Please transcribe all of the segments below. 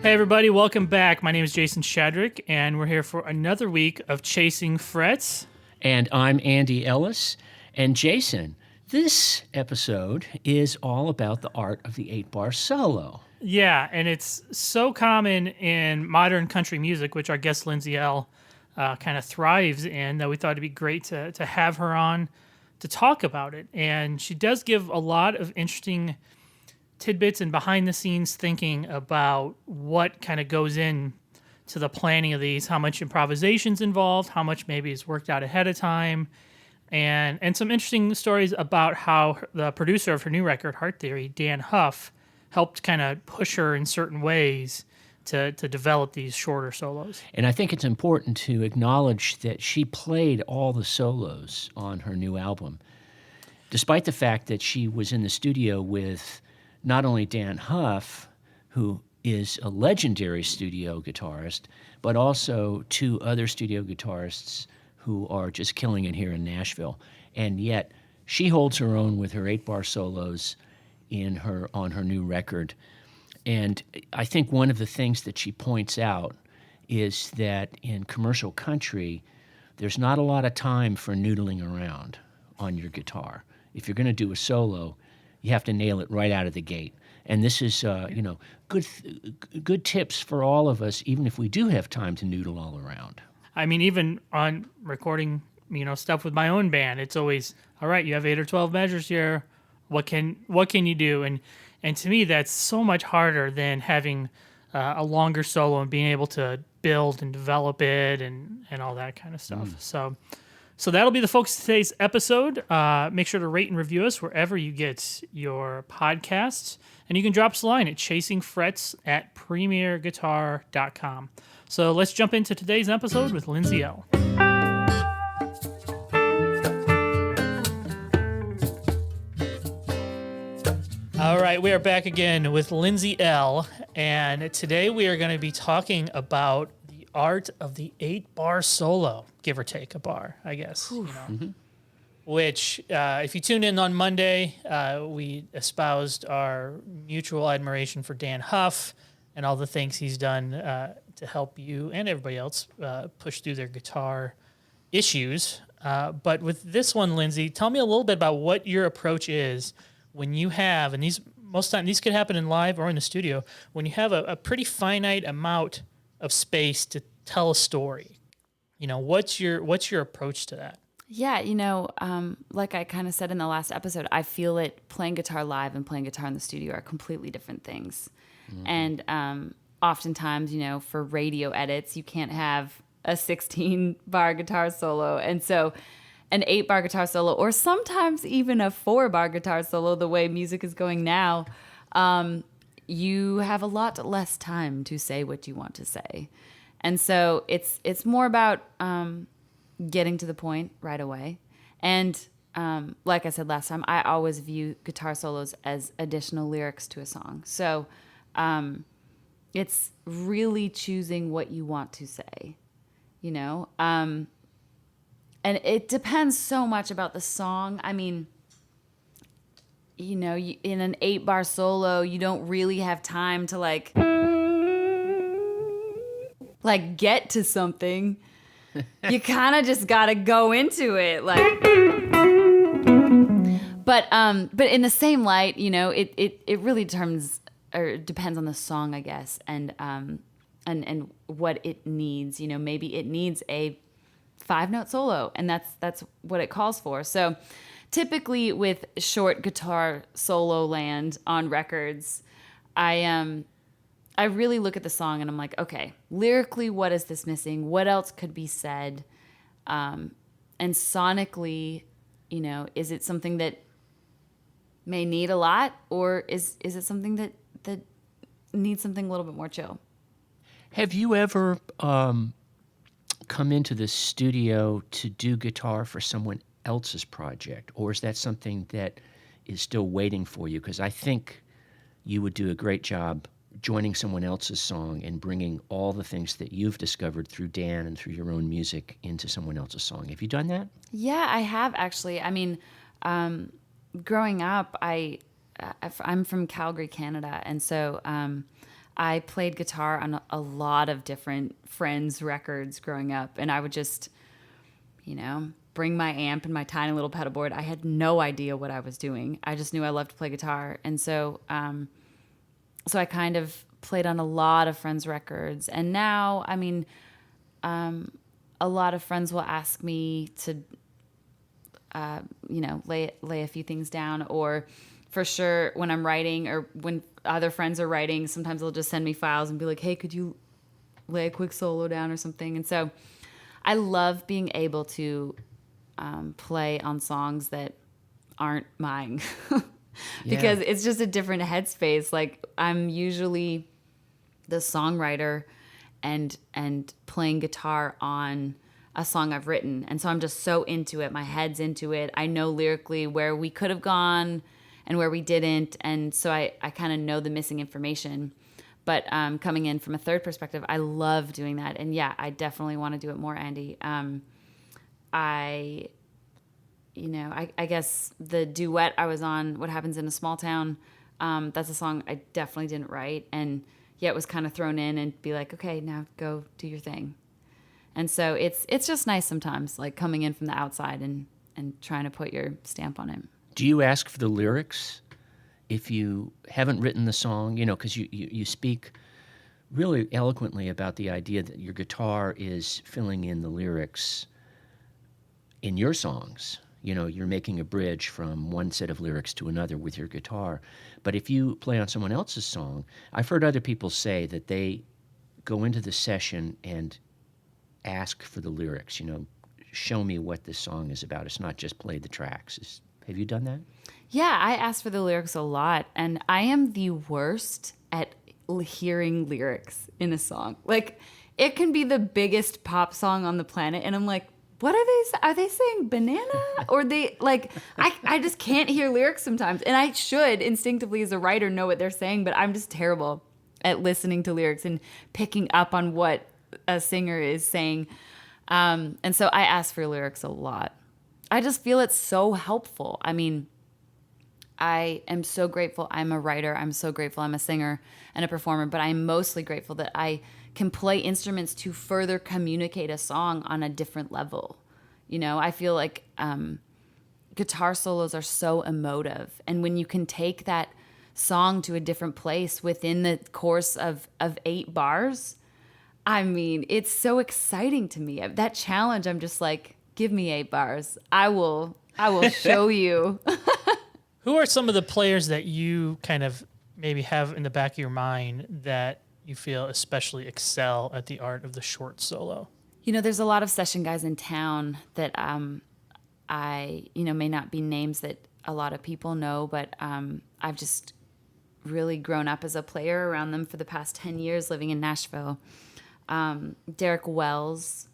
Hey everybody, welcome back. My name is Jason Shadrick, and we're here for another week of Chasing Frets. And I'm Andy Ellis. And Jason, this episode is all about the art of the 8-bar solo. Yeah, and it's so common in modern country music, which our guest Lindsay Ell kind of thrives in, that we thought it'd be great to have her on to talk about it. And she does give a lot of interesting tidbits and behind-the-scenes thinking about what kind of goes in to the planning of these, how much improvisation's involved, how much maybe is worked out ahead of time, and some interesting stories about how the producer of her new record, Heart Theory, Dann Huff, helped kind of push her in certain ways to develop these shorter solos. And I think it's important to acknowledge that she played all the solos on her new album, despite the fact that she was in the studio with not only Dann Huff, who is a legendary studio guitarist, but also two other studio guitarists who are just killing it here in Nashville. And yet she holds her own with her 8-bar solos on her new record. And I think one of the things that she points out is that in commercial country, there's not a lot of time for noodling around on your guitar. If you're going to do a solo, you have to nail it right out of the gate. And this is, good tips for all of us, even if we do have time to noodle all around. I mean, even on recording, stuff with my own band, it's always, all right, you have 8 or 12 measures here. What can you do? And to me, that's so much harder than having a longer solo and being able to build and develop it and all that kind of stuff. So that'll be the focus of today's episode. Make sure to rate and review us wherever you get your podcasts. And you can drop us a line at chasingfrets@premierguitar.com. So let's jump into today's episode with Lindsay Ell. All right, we are back again with Lindsay Ell. And today we are going to be talking about the art of the 8-bar solo, give or take a bar, I guess. Mm-hmm. Which, if you tuned in on Monday, we espoused our mutual admiration for Dann Huff and all the things he's done to help you and everybody else push through their guitar issues. But with this one, Lindsay, tell me a little bit about what your approach is when you have, and most time these could happen in live or in the studio, when you have a pretty finite amount of space to tell a story. What's your approach to that? Yeah, like I kind of said in the last episode, I feel it playing guitar live and playing guitar in the studio are completely different things. Mm-hmm. And oftentimes, for radio edits, you can't have a 16-bar guitar solo. And so an 8-bar guitar solo, or sometimes even a 4-bar guitar solo, the way music is going now, you have a lot less time to say what you want to say. And so it's more about getting to the point right away. And like I said last time, I always view guitar solos as additional lyrics to a song. So it's really choosing what you want to say, and it depends so much about the song. I mean, in an 8-bar solo, you don't really have time to like get to something. You kind of just got to go into it, but in the same light, it really depends on the song, I guess, and what it needs. Maybe it needs a 5-note solo, and that's what it calls for. So typically with short guitar solo land on records, I really look at the song and I'm like, okay, lyrically, what is this missing? What else could be said? And sonically, is it something that may need a lot, or is it something that needs something a little bit more chill? Have you ever come into the studio to do guitar for someone else's project, or is that something that is still waiting for you? Because I think you would do a great job joining someone else's song and bringing all the things that you've discovered through Dan and through your own music into someone else's song. Have you done that? Yeah, I have actually. I mean, growing up, I'm from Calgary, Canada, and so I played guitar on a lot of different friends' records growing up, and I would just, bring my amp and my tiny little pedal board. I had no idea what I was doing. I just knew I loved to play guitar, and so I kind of played on a lot of friends' records. And now, a lot of friends will ask me to, lay a few things down, or for sure when I'm writing or when other friends are writing, sometimes they'll just send me files and be like, hey, could you lay a quick solo down or something? And so I love being able to play on songs that aren't mine because it's just a different headspace. Like, I'm usually the songwriter and playing guitar on a song I've written. And so I'm just so into it. My head's into it. I know lyrically where we could have gone and where we didn't. And so I kind of know the missing information. But coming in from a third perspective, I love doing that. And yeah, I definitely want to do it more, Andy. I guess the duet I was on, What Happens in a Small Town, that's a song I definitely didn't write. And yet it was kind of thrown in and be like, okay, now go do your thing. And so it's just nice sometimes, like coming in from the outside and trying to put your stamp on it. Do you ask for the lyrics if you haven't written the song? Because you speak really eloquently about the idea that your guitar is filling in the lyrics in your songs. You're making a bridge from one set of lyrics to another with your guitar. But if you play on someone else's song, I've heard other people say that they go into the session and ask for the lyrics, show me what this song is about. It's not just play the tracks. Have you done that? Yeah, I ask for the lyrics a lot, and I am the worst at hearing lyrics in a song. Like, it can be the biggest pop song on the planet, and I'm like, what are they? Are they saying banana? Or they, like, I just can't hear lyrics sometimes. And I should instinctively as a writer know what they're saying, but I'm just terrible at listening to lyrics and picking up on what a singer is saying. And so I ask for lyrics a lot. I just feel it's so helpful. I mean, I am so grateful I'm a writer. I'm so grateful I'm a singer and a performer, but I'm mostly grateful that I can play instruments to further communicate a song on a different level. I feel like guitar solos are so emotive. And when you can take that song to a different place within the course of 8 bars, it's so exciting to me. That challenge, I'm just like, give me 8 bars. I will show you. Who are some of the players that you kind of maybe have in the back of your mind that you feel especially excel at the art of the short solo? There's a lot of session guys in town that I may not be names that a lot of people know, but I've just really grown up as a player around them for the past 10 years living in Nashville. Derek Wells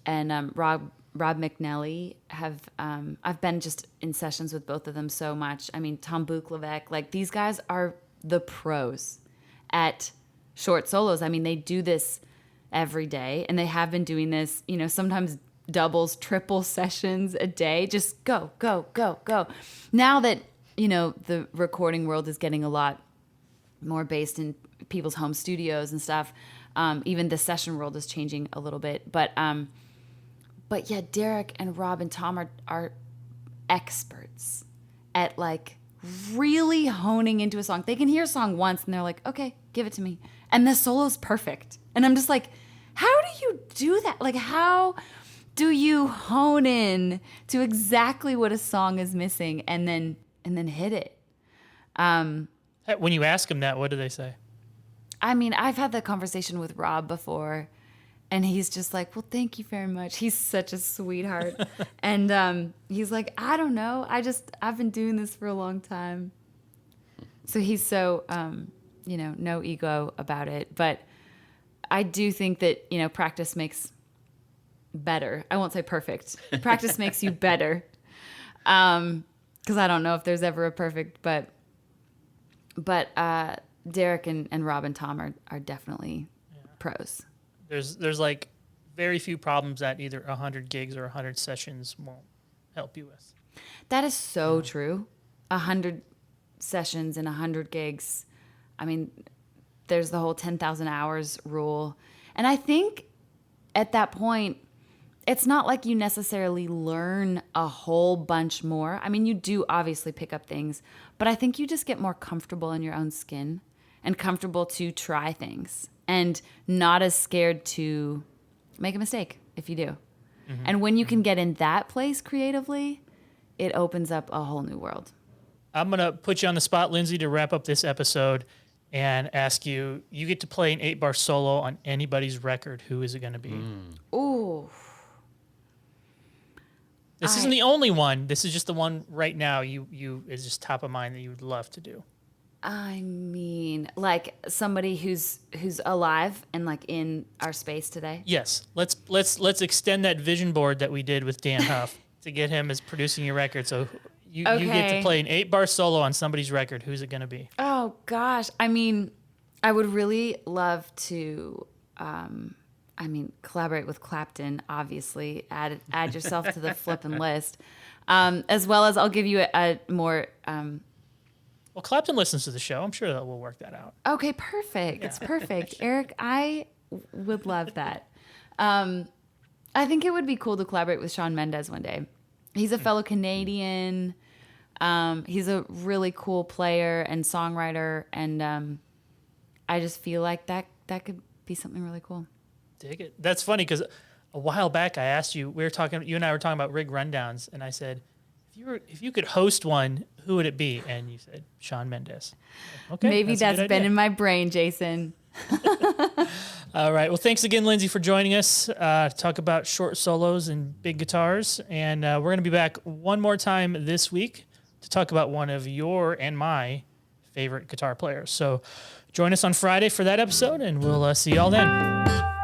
and Rob McNally have I've been just in sessions with both of them so much. Tom Buklevec, like, these guys are the pros at short solos. They do this every day, and they have been doing this, sometimes doubles, triple sessions a day. Just go, go, go, go. Now that, the recording world is getting a lot more based in people's home studios and stuff, even the session world is changing a little bit. But yeah, Derek and Rob and Tom are experts at, like, really honing into a song. They can hear a song once and they're like, okay, give it to me. And the solo's perfect. And I'm just like, how do you do that? Like, how do you hone in to exactly what a song is missing and then hit it? When you ask them that, what do they say? I've had that conversation with Rob before, and he's just like, well, thank you very much. He's such a sweetheart. And he's like, I don't know. I've been doing this for a long time. So he's so, no ego about it. But I do think that, practice makes better. I won't say perfect. Practice makes you better. Because I don't know if there's ever a perfect, but Derek and Rob and Tom are definitely pros. There's like very few problems that either 100 gigs or 100 sessions won't help you with. That is so true. 100 sessions and 100 gigs. there's the whole 10,000 hours rule. And I think at that point, it's not like you necessarily learn a whole bunch more. I mean, you do obviously pick up things, but I think you just get more comfortable in your own skin and comfortable to try things and not as scared to make a mistake if you do. Mm-hmm. And when you can get in that place creatively, it opens up a whole new world. I'm going to put you on the spot, Lindsay, to wrap up this episode and ask you, you get to play an 8-bar solo on anybody's record. Who is it going to be? Ooh. This isn't the only one. This is just the one right now you is just top of mind that you would love to do. I mean, like somebody who's alive and like in our space today. Yes. Let's extend that vision board that we did with Dann Huff to get him as producing your record. So you get to play an 8-bar solo on somebody's record. Who's it going to be? Oh gosh. I mean, I would really love to collaborate with Clapton, obviously. Add yourself to the flippin' list. As well as I'll give you a more well, Clapton listens to the show. I'm sure that we'll work that out. Okay, perfect. Yeah. It's perfect. Eric, I would love that. I think it would be cool to collaborate with Shawn Mendes one day. He's a fellow Canadian. He's a really cool player and songwriter, and I just feel like that could be something really cool. Dig it. That's funny because a while back I asked you, you and I were talking about rig rundowns, and I said, if you could host one, who would it be? And you said Shawn Mendes. Okay, maybe that's been in my brain, Jason. All right. Well, thanks again, Lindsay, for joining us to talk about short solos and big guitars. And we're going to be back one more time this week to talk about one of your and my favorite guitar players. So join us on Friday for that episode, and we'll see y'all then.